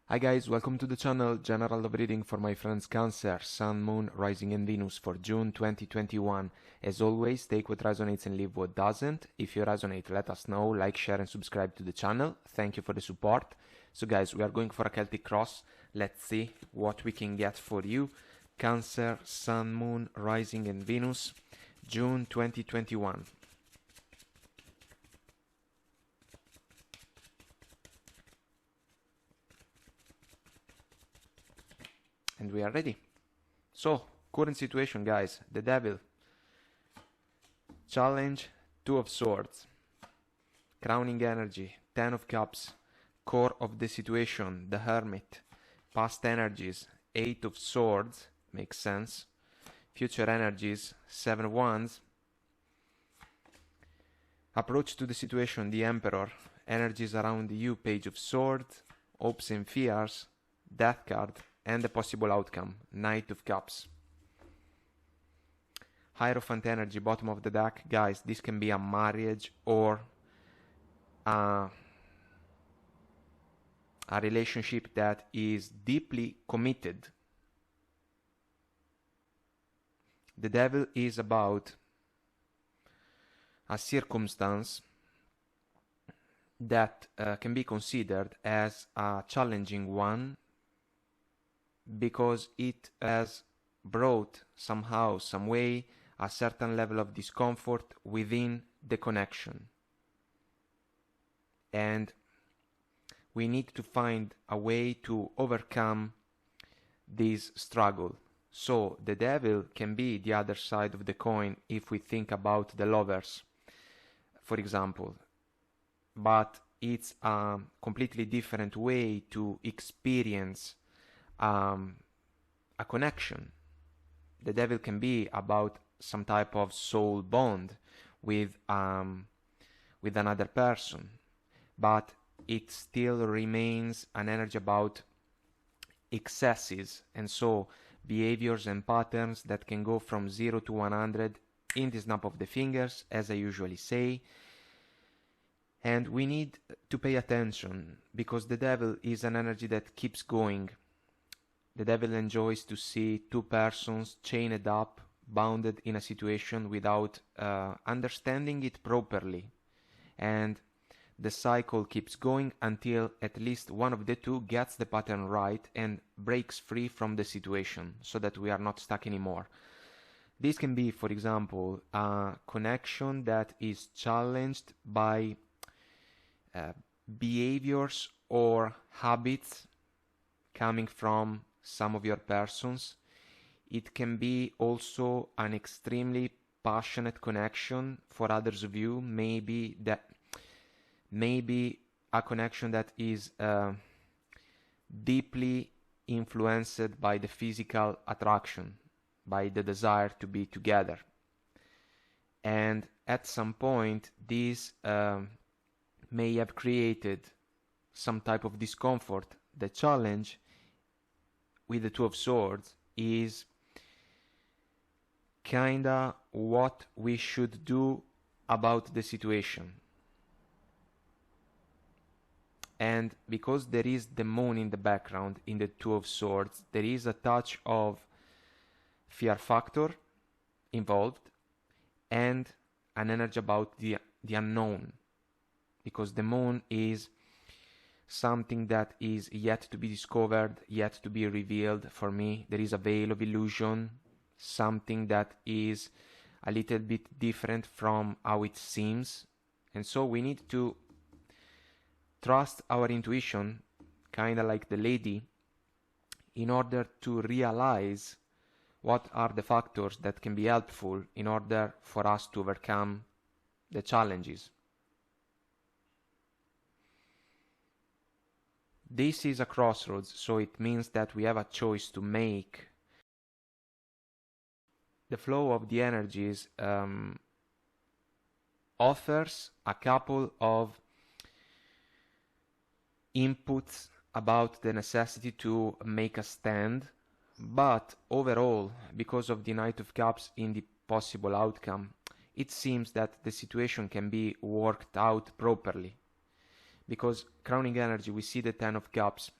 Hi guys, welcome to the channel. General love reading for my friends Cancer, Sun, Moon, Rising and Venus for June 2021. As always, take what resonates and leave what doesn't. If you resonate, let us know. Like, share and subscribe to the channel. Thank you for the support. So guys, we are going for a Celtic cross. Let's see what we can get for you. Cancer, Sun, Moon, Rising and Venus, June 2021. And we are ready. So, current situation, guys. The Devil. Challenge, Two of Swords. Crowning energy, Ten of Cups. Core of the situation, the Hermit. Past energies, Eight of Swords. Makes sense. Future energies, Seven of Wands. Approach to the situation, the Emperor. Energies around you, Page of Swords. Hopes and fears, Death card. And the possible outcome, Knight of Cups. Hierophant energy, bottom of the deck. Guys, this can be a marriage or a relationship that is deeply committed. The Devil is about a circumstance that can be considered as a challenging one, because it has brought somehow, some way, a certain level of discomfort within the connection. And we need to find a way to overcome this struggle. So the Devil can be the other side of the coin if we think about the lovers, for example. But it's a completely different way to experience a connection. The Devil can be about some type of soul bond with another person, but it still remains an energy about excesses, and so behaviors and patterns that can go from 0 to 100 in the snap of the fingers, as I usually say. And we need to pay attention, because the Devil is an energy that keeps going. The Devil enjoys to see two persons chained up, bounded in a situation without understanding it properly. And the cycle keeps going until at least one of the two gets the pattern right and breaks free from the situation, so that we are not stuck anymore. This can be, for example, a connection that is challenged by behaviors or habits coming from some of your persons. It can be also an extremely passionate connection for others of you. Maybe a connection that is deeply influenced by the physical attraction, by the desire to be together. And at some point, this may have created some type of discomfort. The challenge with the Two of Swords is kinda what we should do about the situation. And because there is the moon in the background in the Two of Swords, there is a touch of fear factor involved and an energy about the unknown, because the moon is something that is yet to be discovered, yet to be revealed. For me, there is a veil of illusion, something that is a little bit different from how it seems. And so we need to trust our intuition, kind of like the lady, in order to realize what are the factors that can be helpful in order for us to overcome the challenges. This is a crossroads, so it means that we have a choice to make. The flow of the energies offers a couple of inputs about the necessity to make a stand, but overall, because of the Knight of Cups in the possible outcome, it seems that the situation can be worked out properly. Because crowning energy, we see the Ten of Cups.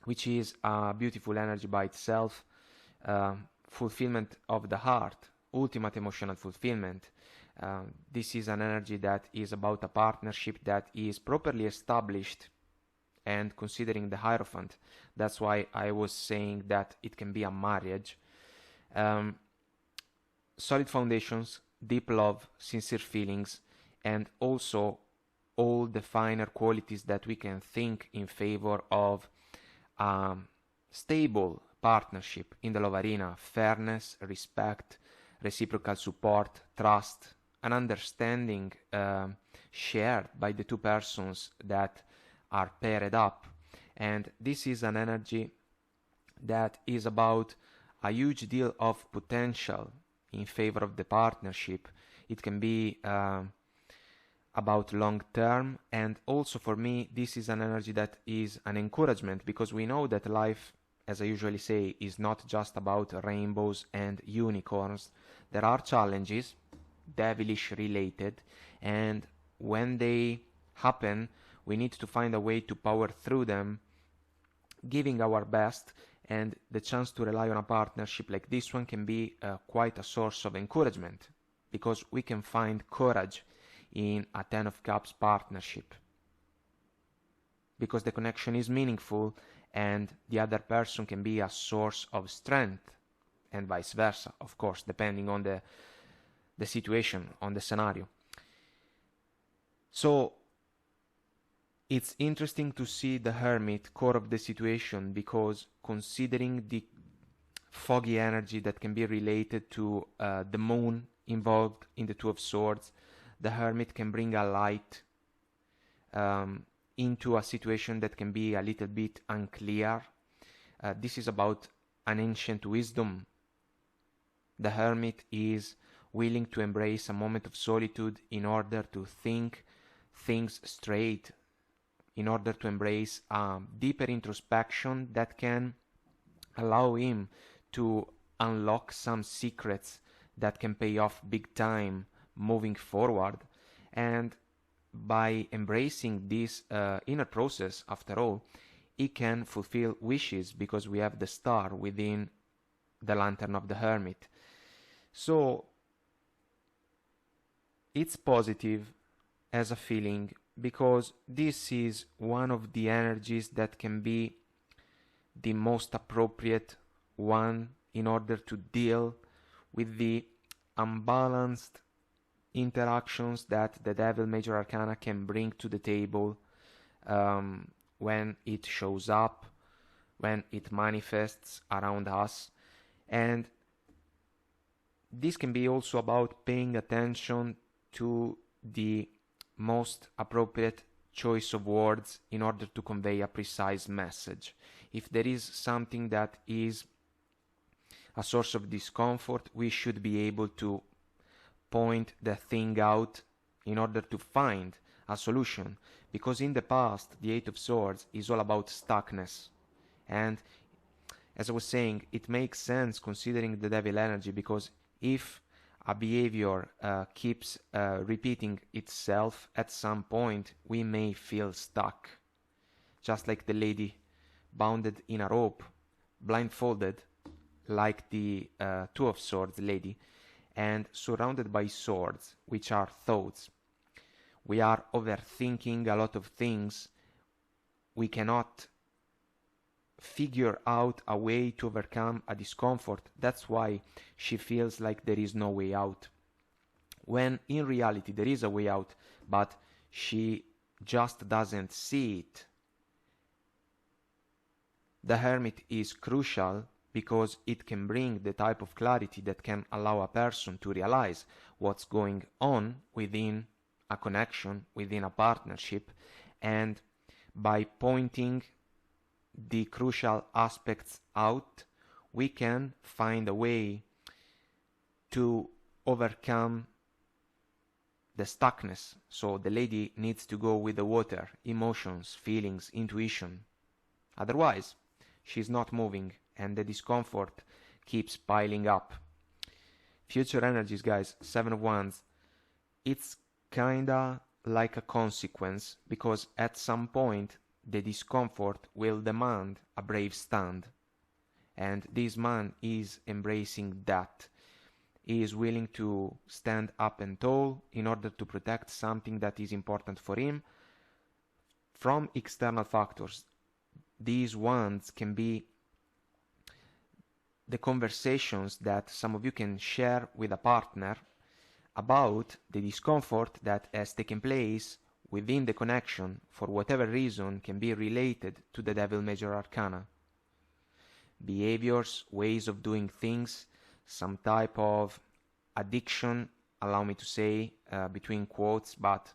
which is a beautiful energy by itself, fulfillment of the heart, ultimate emotional fulfillment. This is an energy that is about a partnership that is properly established, and considering the Hierophant, that's why I was saying that it can be a marriage. Solid foundations, deep love, sincere feelings, and also all the finer qualities that we can think in favor of stable partnership in the love arena: fairness, respect, reciprocal support, trust, an understanding shared by the two persons that are paired up. And this is an energy that is about a huge deal of potential in favor of the partnership. It can be about long term, and also for me this is an energy that is an encouragement, because we know that life, as I usually say, is not just about rainbows and unicorns. There are challenges, devilish related, and when they happen we need to find a way to power through them, giving our best. And the chance to rely on a partnership like this one can be quite a source of encouragement, because we can find courage in a 10 of Cups partnership, because the connection is meaningful and the other person can be a source of strength, and vice versa, of course, depending on the situation, on the scenario. So it's interesting to see the Hermit core of the situation, because considering the foggy energy that can be related to the moon involved in the Two of Swords, the Hermit can bring a light into a situation that can be a little bit unclear. This is about an ancient wisdom. The Hermit is willing to embrace a moment of solitude in order to think things straight, in order to embrace deeper introspection that can allow him to unlock some secrets that can pay off big time moving forward. And by embracing this inner process, after all, he can fulfill wishes, because we have the star within the lantern of the Hermit. So it's positive as a feeling, because this is one of the energies that can be the most appropriate one in order to deal with the unbalanced interactions that the Devil Major Arcana can bring to the table when it shows up, when it manifests around us. And this can be also about paying attention to the most appropriate choice of words in order to convey a precise message. If there is something that is a source of discomfort, we should be able to point the thing out in order to find a solution, because in the past the Eight of Swords is all about stuckness. And as I was saying, it makes sense considering the devil energy, because if a behavior keeps repeating itself, at some point we may feel stuck, just like the lady bounded in a rope, blindfolded like the Two of Swords lady, and surrounded by swords, which are thoughts. We are overthinking a lot of things. We cannot figure out a way to overcome a discomfort. That's why she feels like there is no way out, when in reality there is a way out, but she just doesn't see it. The Hermit is crucial because it can bring the type of clarity that can allow a person to realize what's going on within a connection, within a partnership, and by pointing the crucial aspects out, we can find a way to overcome the stuckness. So the lady needs to go with the water, emotions, feelings, intuition. Otherwise, she's not moving and the discomfort keeps piling up. Future energies, guys, Seven of Wands. It's kinda like a consequence, because at some point the discomfort will demand a brave stand. And this man is embracing that. He is willing to stand up and tall in order to protect something that is important for him from external factors. These ones can be the conversations that some of you can share with a partner about the discomfort that has taken place within the connection for whatever reason can be related to the Devil Major Arcana. Behaviors, ways of doing things, some type of addiction, allow me to say between quotes, but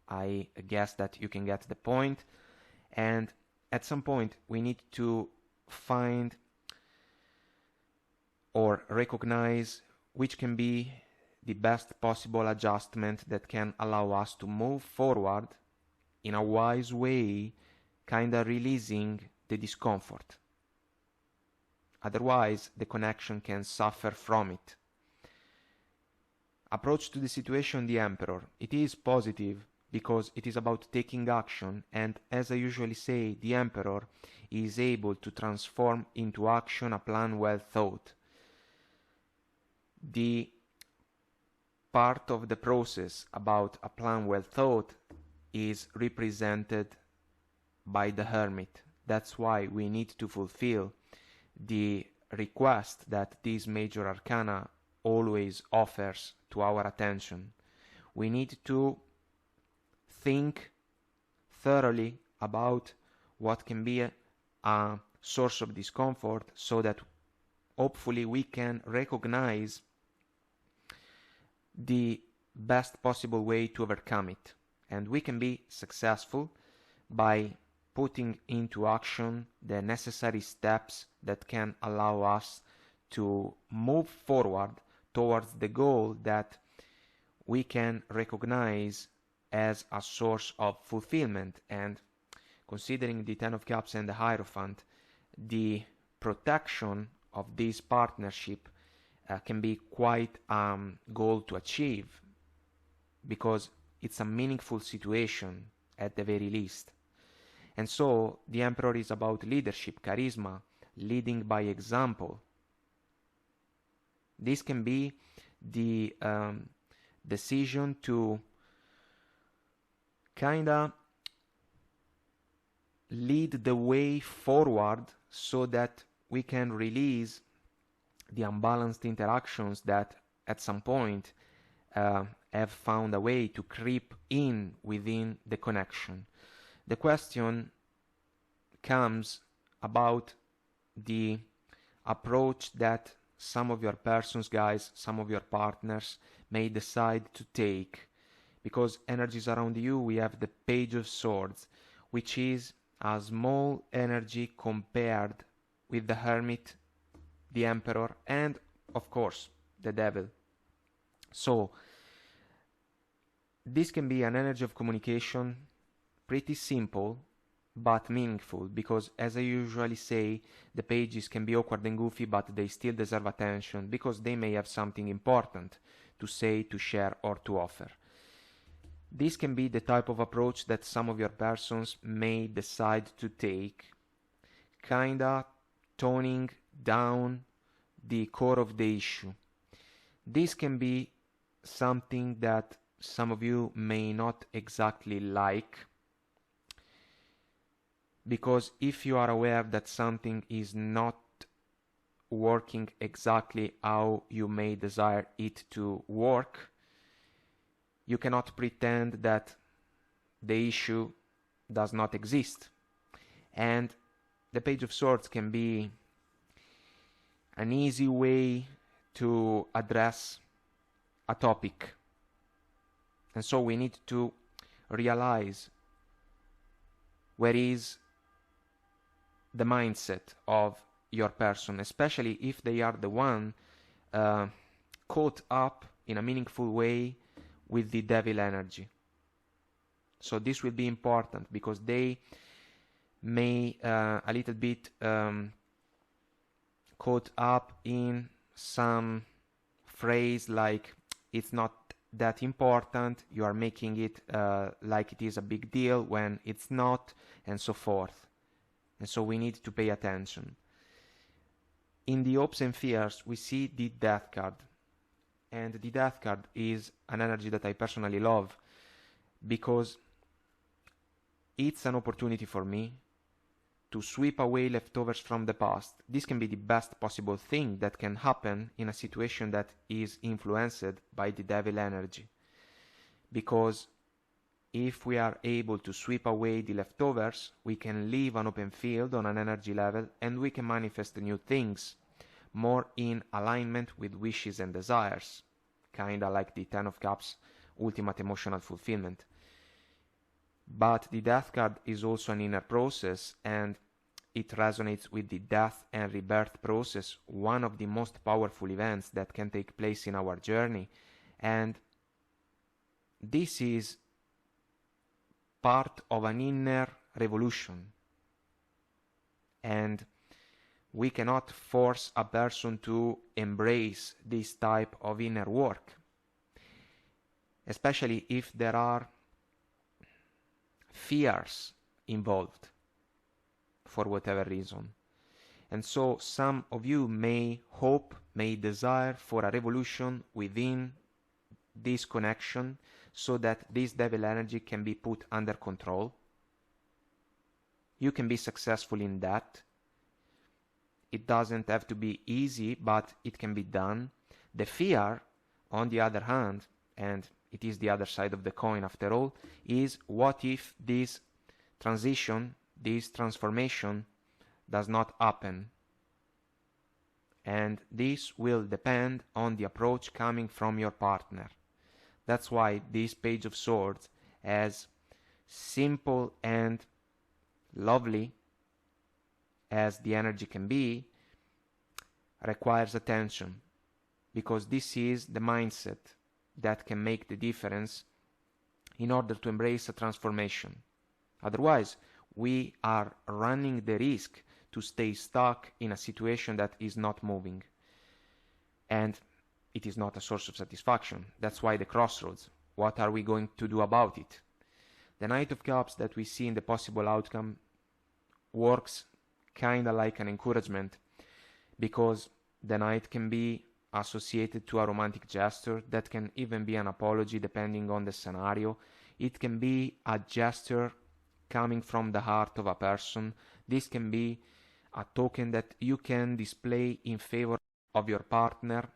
I guess that you can get the point. And at some point we need to find or recognize which can be the best possible adjustment that can allow us to move forward in a wise way, kinda releasing the discomfort. Otherwise, the connection can suffer from it. Approach to the situation, the Emperor. It is positive because it is about taking action, and as I usually say, the Emperor is able to transform into action a plan well thought. The part of the process about a plan well thought is represented by the Hermit. That's why we need to fulfill the request that this major arcana always offers to our attention. We need to think thoroughly about what can be a source of discomfort so that hopefully we can recognize the best possible way to overcome it. And we can be successful by putting into action the necessary steps that can allow us to move forward towards the goal that we can recognize as a source of fulfillment. And considering the Ten of Cups and the Hierophant, the protection of this partnership can be quite a goal to achieve, because it's a meaningful situation at the very least. And so the Emperor is about leadership, charisma, leading by example. This can be the decision to kinda lead the way forward so that we can release the unbalanced interactions that at some point have found a way to creep in within the connection. The question comes about the approach that some of your persons, guys, some of your partners may decide to take. Because energies around you, we have the Page of Swords, which is a small energy compared with the Hermit, the Emperor, and of course the Devil. So this can be an energy of communication, pretty simple but meaningful, because as I usually say, the pages can be awkward and goofy, but they still deserve attention because they may have something important to say, to share, or to offer. This can be the type of approach that some of your persons may decide to take, kinda toning down the core of the issue. This can be something that some of you may not exactly like, because if you are aware that something is not working exactly how you may desire it to work, you cannot pretend that the issue does not exist. And the Page of Swords can be an easy way to address a topic. And so we need to realize where is the mindset of your person, especially if they are the one caught up in a meaningful way with the devil energy. So this will be important because they may a little bit caught up in some phrase like, it's not that important, you are making it like it is a big deal when it's not, and so forth. And so we need to pay attention. In the hopes and fears, we see the Death card. And the Death card is an energy that I personally love because it's an opportunity for me to sweep away leftovers from the past. This can be the best possible thing that can happen in a situation that is influenced by the devil energy. Because if we are able to sweep away the leftovers, we can leave an open field on an energy level and we can manifest new things, more in alignment with wishes and desires, kinda like the Ten of Cups, ultimate emotional fulfillment. But the Death card is also an inner process, and it resonates with the death and rebirth process, one of the most powerful events that can take place in our journey. And this is part of an inner revolution. And we cannot force a person to embrace this type of inner work, especially if there are fears involved for whatever reason. And so some of you may hope, may desire for a revolution within this connection so that this devil energy can be put under control. You can be successful in that. It doesn't have to be easy, but it can be done. The fear, on the other hand, and it is the other side of the coin after all, is what if this transition, this transformation does not happen? And this will depend on the approach coming from your partner. That's why this Page of Swords, as simple and lovely as the energy can be, requires attention, because this is the mindset that can make the difference in order to embrace a transformation. Otherwise, we are running the risk to stay stuck in a situation that is not moving. And it is not a source of satisfaction. That's why the crossroads. What are we going to do about it? The Knight of Cups that we see in the possible outcome works kind of like an encouragement, because the Knight can be associated to a romantic gesture, that can even be an apology depending on the scenario. It can be a gesture coming from the heart of a person. This can be a token that you can display in favor of your partner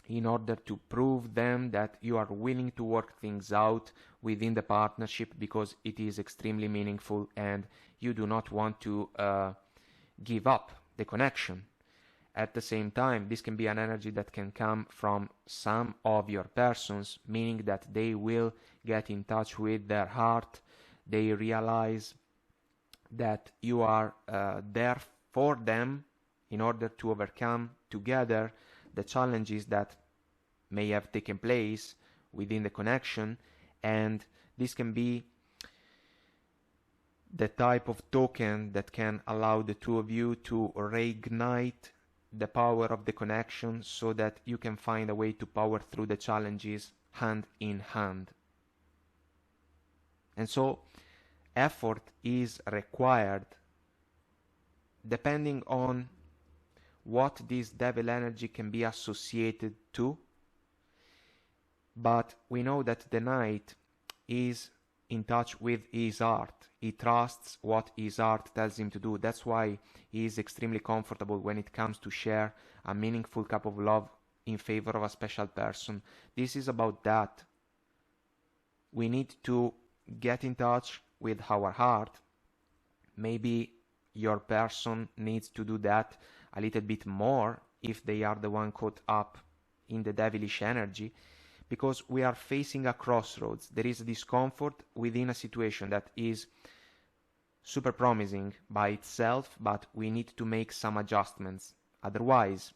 in order to prove them that you are willing to work things out within the partnership, because it is extremely meaningful and you do not want to give up the connection. At the same time, this can be an energy that can come from some of your persons, meaning that they will get in touch with their heart. They realize that you are there for them in order to overcome together the challenges that may have taken place within the connection. And this can be the type of token that can allow the two of you to reignite the power of the connection, so that you can find a way to power through the challenges hand in hand. And so effort is required depending on what this devil energy can be associated to. But we know that the Knight is in touch with his heart. He trusts what his heart tells him to do. That's why he is extremely comfortable when it comes to share a meaningful cup of love in favor of a special person. This is about that. We need to get in touch with our heart. Maybe your person needs to do that a little bit more if they are the one caught up in the devilish energy, because we are facing a crossroads. There is a discomfort within a situation that is super promising by itself, but we need to make some adjustments. Otherwise,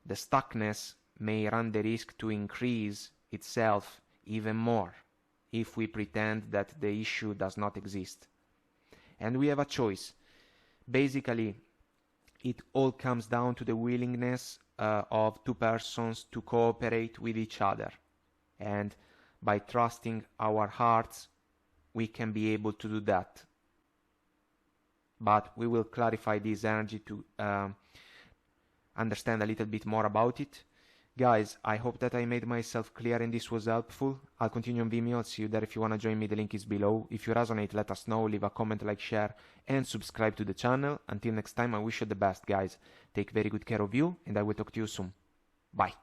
the stuckness may run the risk to increase itself even more if we pretend that the issue does not exist. And we have a choice. Basically, it all comes down to the willingness of two persons to cooperate with each other. and by trusting our hearts we can be able to do that. But we will clarify this energy to understand a little bit more about it. Guys, I hope that I made myself clear and this was helpful. I'll continue on Vimeo. I'll see you there. If you want to join me, the link is below. If you resonate, let us know. Leave a comment, like, share, and subscribe to the channel. Until next time, I wish you the best, guys. Take very good care of you, and I will talk to you soon. Bye.